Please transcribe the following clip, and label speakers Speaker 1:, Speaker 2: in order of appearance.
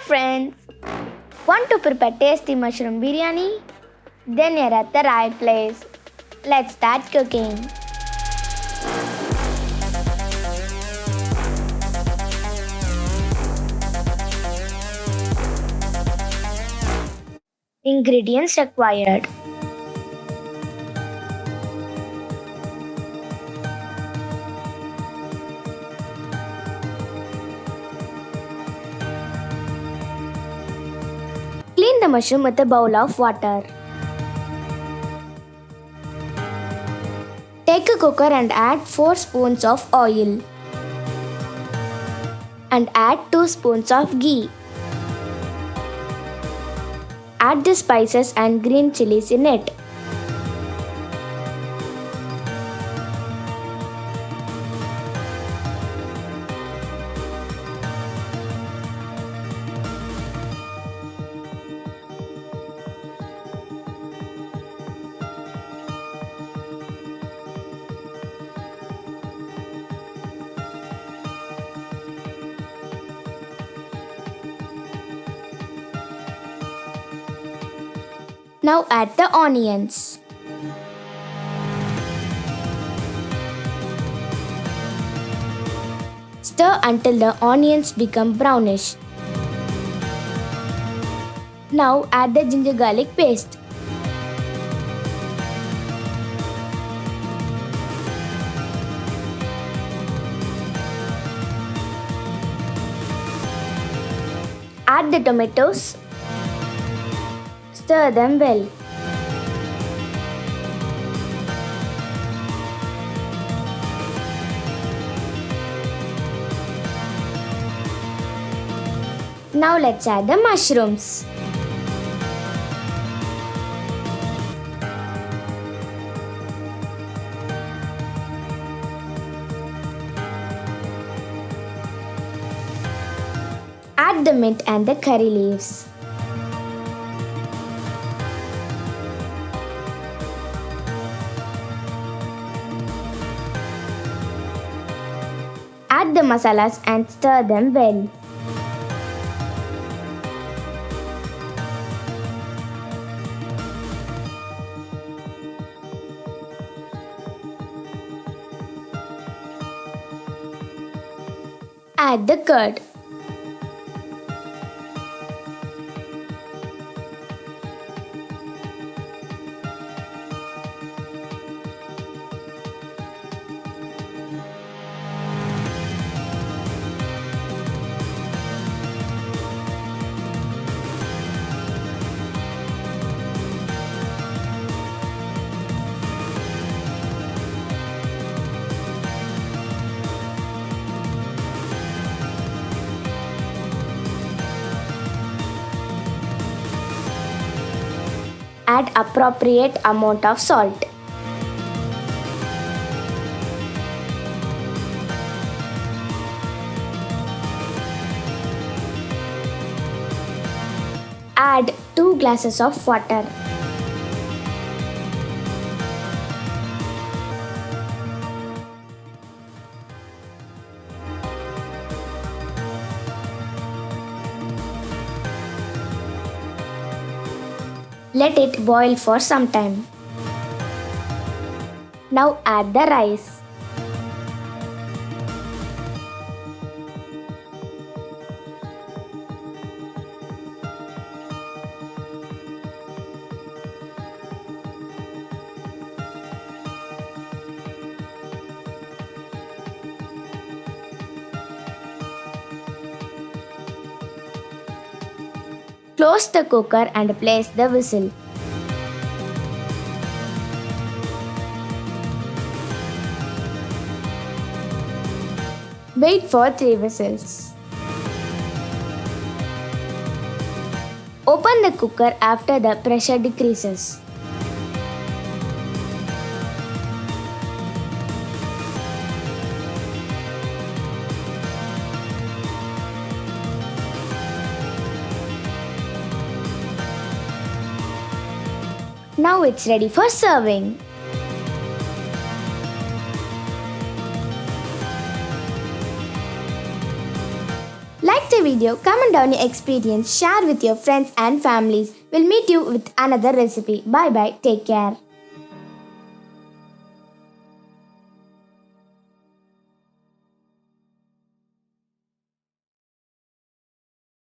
Speaker 1: friends! Want to prepare tasty mushroom biryani? Then you're at the right place. Let's start cooking. Ingredients required: clean the mushroom with a bowl of water. Take a cooker and add 4 spoons of oil and add 2 spoons of ghee. Add the spices and green chilies in it. Now add the onions. Stir until the onions become brownish. Now add the ginger garlic paste. Add the tomatoes. Stir them well. Now let's add the mushrooms. Add the mint and the curry leaves. Add the masalas and stir them well. Add the curd. Add appropriate amount of salt. Add 2 glasses of water. Let it boil for some time. Now add the rice. Close the cooker and place the whistle. Wait for 3 whistles. Open the cooker after the pressure decreases. Now it's ready for serving. Like the video, comment down your experience, share with your friends and families. We'll meet you with another recipe. Bye bye. Take care.